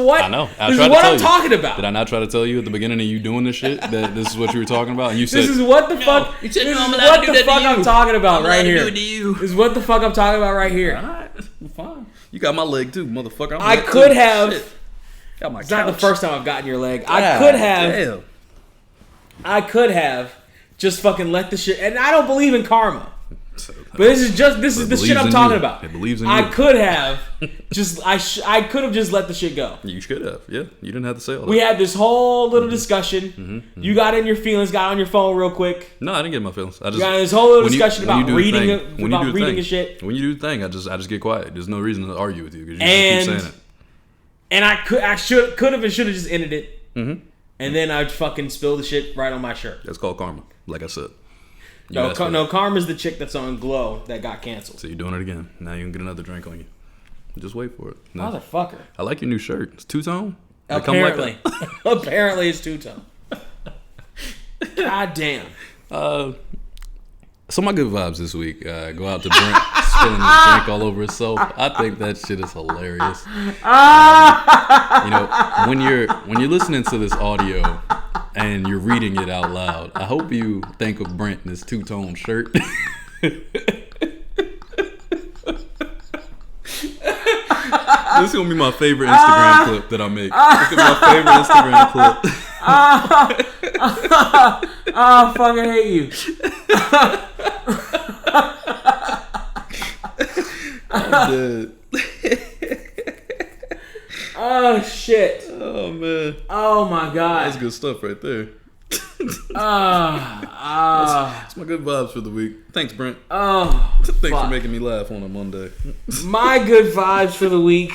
what I'm talking about. Did I not try to tell you at the beginning of you doing this shit that this is what you were talking about? And you said, "This is what the fuck." You said, this no, is what the fuck I'm talking about right here. This is what the fuck I'm talking about right here. All right, fine. You got my leg too, motherfucker. I could have. Shit. Got my it's couch. not the first time I've gotten your leg. God, I could have just fucking let the shit. And I don't believe in karma. But this is the shit I'm talking about. It believes in you. I could have just I could have just let the shit go. You should have. Yeah, you didn't have to say all that. We had this whole little discussion. You got in your feelings, got on your phone real quick. No, I didn't get my feelings. I just got in this whole little discussion about reading and shit. When you do the thing, I just get quiet. There's no reason to argue with you because you just keep saying it. And I could have and should have just ended it. And then I'd fucking spill the shit right on my shirt. That's called karma, like I said. No, Karma's the chick that's on Glow that got canceled. So you're doing it again. Now you can get another drink on you. Just wait for it. No. Motherfucker. I like your new shirt. It's two-tone. Apparently. Apparently it's two-tone. God damn. So my good vibes this week go out to Brent spilling his drink all over himself. I think that shit is hilarious. When you're listening to this audio and you're reading it out loud, I hope you think of Brent in his two-tone shirt. This is gonna be my favorite Instagram clip that I make. This is gonna be my favorite Instagram clip. I fucking hate you. Dude. Oh shit. Oh man. Oh my god. That's good stuff right there. That's my good vibes for the week. Thanks, Brent. Oh, Thanks fuck. for making me laugh on a Monday. My good vibes for the week.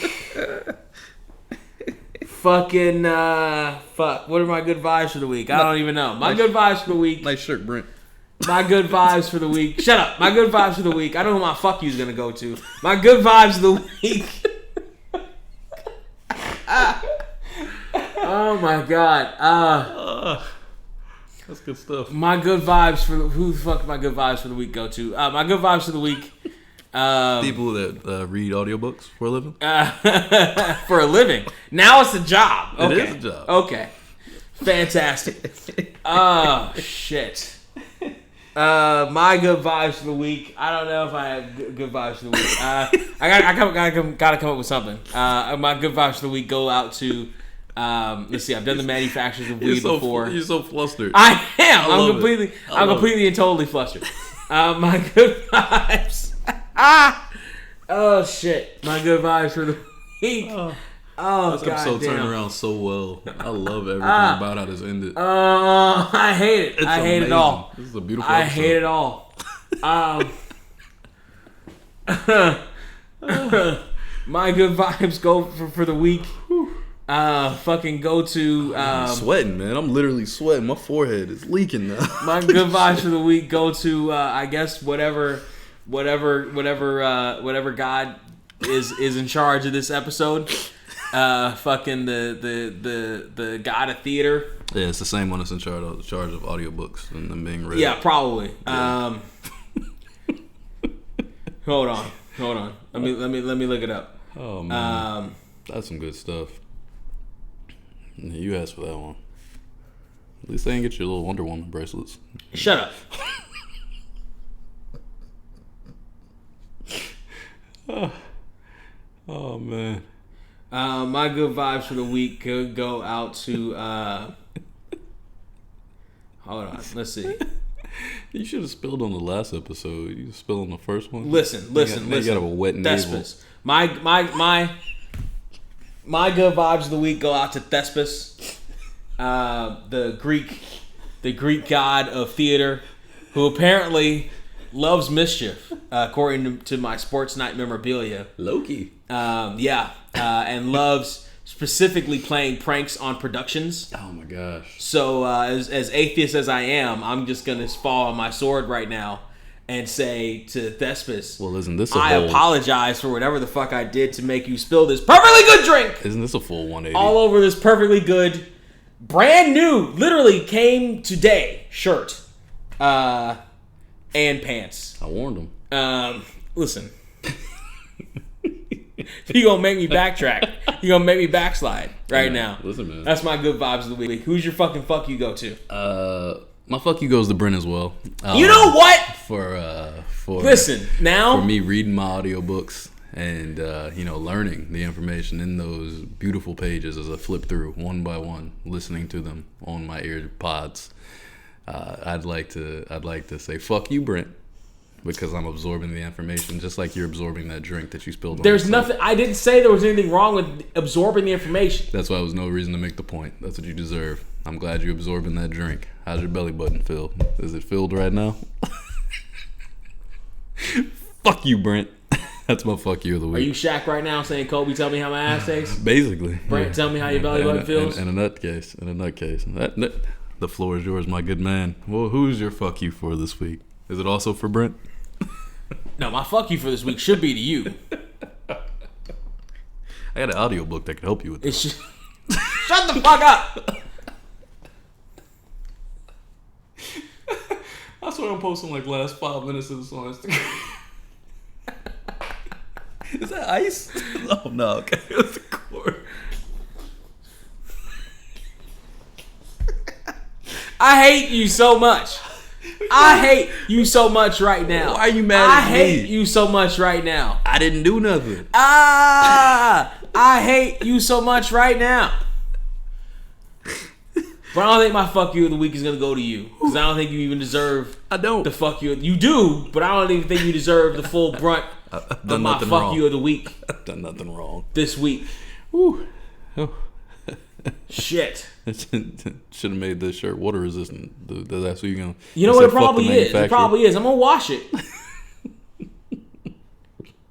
Fucking fuck. What are my good vibes for the week? I don't even know. My good vibes for the week. Nice shirt, Brent. My good vibes for the week. Shut up. My good vibes for the week. I don't know who my fuck you's gonna go to. My good vibes of the week. Oh my god. That's good stuff. My good vibes for who the fuck my good vibes for the week go to? My good vibes for the week. People that read audiobooks for a living. For a living. Now it's a job. Okay. It is a job. Okay. Fantastic. Oh shit. My good vibes for the week. I don't know if I have good vibes for the week. I gotta come up with something. My good vibes for the week go out to. Let's see. I've done the manufacturers of weed before. You're so flustered. I am. I'm love completely and totally flustered. My good vibes. Oh shit. My good vibes for the week. Oh, this episode goddamn. turned around so well. I love everything about how this ended. I hate it. I hate it all. This is a beautiful episode. I hate it all. My good vibes go for the week. Fucking go to. I'm sweating, man. I'm literally sweating. My forehead is leaking now. My good vibes for the week go to. I guess whatever God is in charge of this episode. Fucking the God of theater. Yeah, it's the same one that's in charge of audiobooks and them being read. Yeah, probably. Yeah. Hold on. Let me look it up. Oh man, that's some good stuff. You asked for that one. At least they didn't get your little Wonder Woman bracelets. Shut up. Oh man. My good vibes for the week could go out to. Hold on. Let's see. You should have spilled on the last episode. You spilled on the first one. Listen. You got a wet navel. Thespis. My good vibes of the week go out to Thespis, the Greek god of theater, who apparently loves mischief, according to my Sports Night memorabilia. Loki. And loves specifically playing pranks on productions. Oh my gosh. So as atheist as I am, I'm just gonna fall on my sword right now and say to Thespis, well, isn't this I apologize for whatever the fuck I did to make you spill this perfectly good drink. Isn't this a full 180? All over this perfectly good, brand new, literally came today shirt, and pants. I warned him. Listen. You gonna make me backtrack. You gonna make me backslide right now. Listen, man. That's my good vibes of the week. Who's your fucking fuck you go to? My fuck you goes to Brent as well. You know what? For listen now. For me reading my audiobooks and learning the information in those beautiful pages as I flip through one by one, listening to them on my ear pods. I'd like to say fuck you, Brent. Because I'm absorbing the information, just like you're absorbing that drink that you spilled on There's yourself. nothing. I didn't say there was anything wrong with absorbing the information. That's why there was no reason to make the point. That's what you deserve. I'm glad you're absorbing that drink. How's your belly button feel? Is it filled right now? Fuck you, Brent. That's my fuck you of the week. Are you Shaq right now saying, Kobe, tell me how my ass tastes? Basically. Brent, tell me how your belly button feels? In a nutcase. The floor is yours, my good man. Well, who's your fuck you for this week? Is it also for Brent? No, my fuck you for this week should be to you. I got an audiobook that can help you with this. Shut the fuck up! I swear I'm posting like last 5 minutes of this on Instagram. Is that ice? Oh no, okay. That's the cord. I hate you so much. I hate you so much right now. Why are you mad at me? I hate you so much right now. I didn't do nothing. I hate you so much right now. But I don't think my fuck you of the week is going to go to you. Because I don't think you even deserve I don't. the fuck you. You do, but I don't even think you deserve the full brunt I've done my nothing fuck wrong. you of the week. I've done nothing wrong. This week. Woo. Oh. Shit. Should have made this shirt water resistant. That's what you're gonna. You know what it probably is? It probably is. I'm gonna wash it.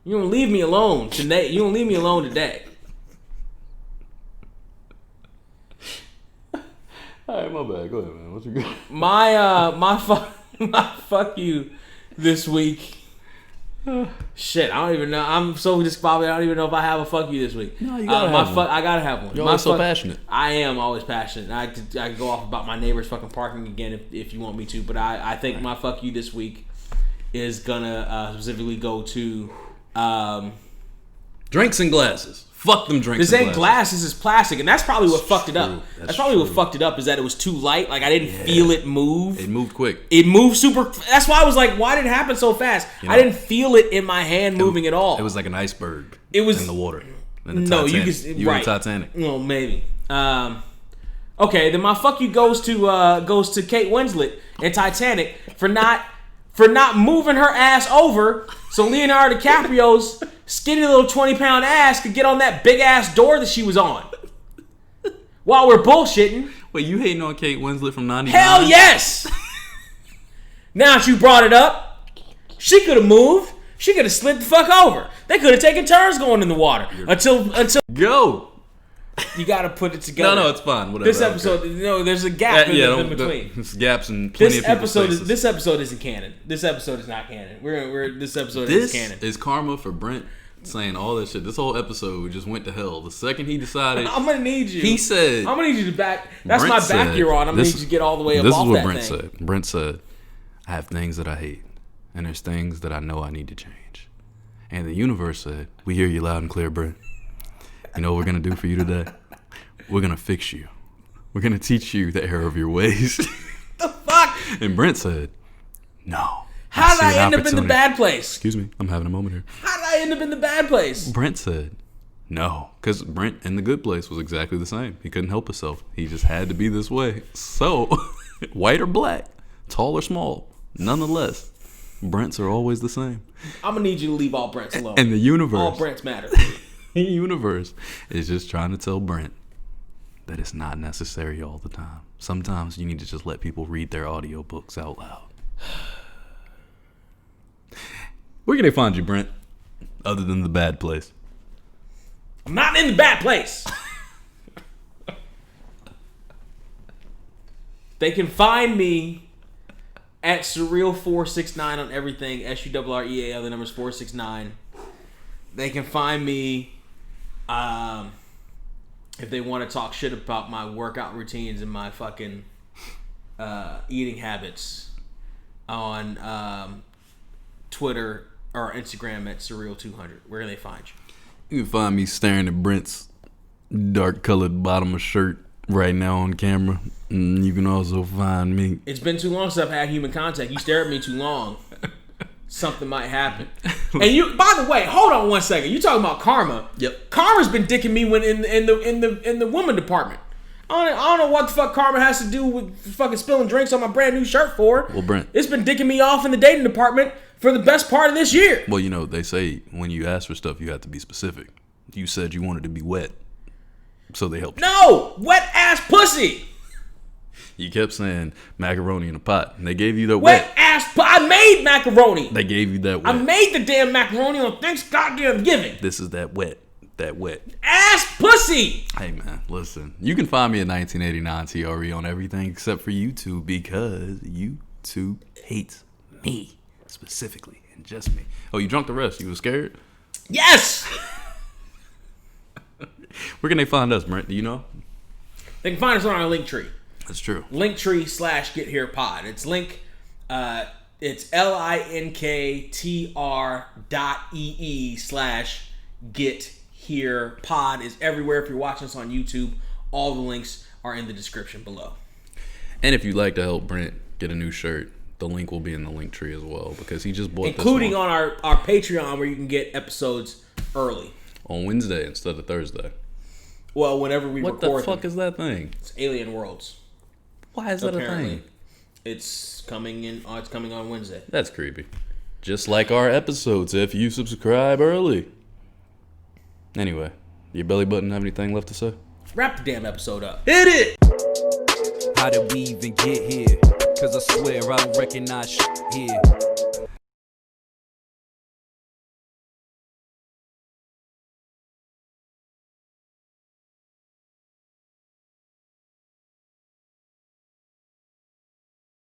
You don't leave me alone today. You don't leave me alone today. All right, my bad. Go ahead, man. What's your good? My fuck you this week. Shit, I don't even know. I'm so disqualified. I don't even know if I have a fuck you this week. No, you gotta have one. I gotta have one. You're always so passionate. I am always passionate. I could go off about my neighbors fucking parking again if you want me to, but I think my fuck you this week is gonna specifically go to drinks and glasses. Fuck them drinks. This ain't glass. This is plastic, and that's probably what fucked it up. That's probably true. what fucked it up is that it was too light. Like I didn't feel it move. It moved quick. It moved super. That's why I was like, why did it happen so fast? I didn't feel it in my hand moving at all. It was like an iceberg. It was in the water. No, you were in Titanic. Well, maybe. Okay, then my fuck you goes to Kate Winslet in Titanic for not moving her ass over so Leonardo DiCaprio's skinny little 20-pound ass could get on that big ass door that she was on. While we're bullshitting. Wait, you hating on Kate Winslet from 99? Hell yes! Now that you brought it up, she could have moved. She could have slid the fuck over. They could have taken turns going in the water until go. You got to put it together. No, it's fine. Whatever. This episode, there's a gap in between. There's gaps in plenty of people's faces. This episode isn't canon. This episode is not canon. This episode is canon. This is karma for Brent saying all that shit. This whole episode just went to hell. The second he decided, I'm gonna need you. He said, I'm gonna need you to back. That's Brent my back said, you're on. I'm gonna need you to get all the way up off that thing. This is what thing. Brent said. Brent said, I have things that I hate, and there's things that I know I need to change. And the universe said, we hear you loud and clear, Brent. You know what we're gonna do for you today? We're gonna fix you. We're gonna teach you the error of your ways. The fuck? And Brent said, no. How did I end up in the bad place? Excuse me, I'm having a moment here. How did I end up in the bad place? Brent said, no. Because Brent in the good place was exactly the same. He couldn't help himself. He just had to be this way. So, white or black, tall or small, nonetheless, Brents are always the same. I'm gonna need you to leave all Brents alone. And the universe. All Brents matter. The universe is just trying to tell Brent that it's not necessary all the time. Sometimes you need to just let people read their audiobooks out loud. Where can they find you, Brent? Other than the bad place. I'm not in the bad place. They can find me at Surreal469 on everything. SURREAL, the number's 469. They can find me if they want to talk shit about my workout routines and my fucking eating habits on Twitter or Instagram at Surreal200. Where can they find you? You can find me staring at Brent's dark colored bottom of shirt right now on camera. And you can also find me. It's been too long since I've had human contact. You stare at me too long. Something might happen. And you, by the way, hold on one second. You talking about karma? Yep. Karma's been dicking me when in the woman department. I don't know what the fuck karma has to do with fucking spilling drinks on my brand new shirt for. Well, Brent, it's been dicking me off in the dating department for the best part of this year. Well, you know, they say when you ask for stuff, you have to be specific. You said you wanted to be wet, so they helped you. No, wet ass pussy. You kept saying macaroni in a pot, and they gave you that wet ass. I made macaroni. They gave you that wet. I made the damn macaroni on Thanks Goddamn Giving. This is that wet. That wet ass pussy. Hey man, listen. You can find me at 1989 TRE on everything except for YouTube because YouTube hates me specifically and just me. Oh, you drunk the rest? You was scared? Yes. Where can they find us, Brent? Do you know? They can find us on our Linktree. That's true. Linktree/GetHerePod. It's it's linktr.ee/GetHerePod is everywhere. If you're watching us on YouTube, all the links are in the description below. And if you'd like to help Brent get a new shirt, the link will be in the Linktree as well because he just bought including this one. on our Patreon where you can get episodes early. On Wednesday instead of Thursday. Well, whenever we record. What the fuck is that thing? It's Alien Worlds. Why is that a thing? It's coming in. It's coming on Wednesday. That's creepy. Just like our episodes, if you subscribe early. Anyway, your belly button have anything left to say? Wrap the damn episode up. Hit it! How did we even get here? Cause I swear I don't recognize shit here.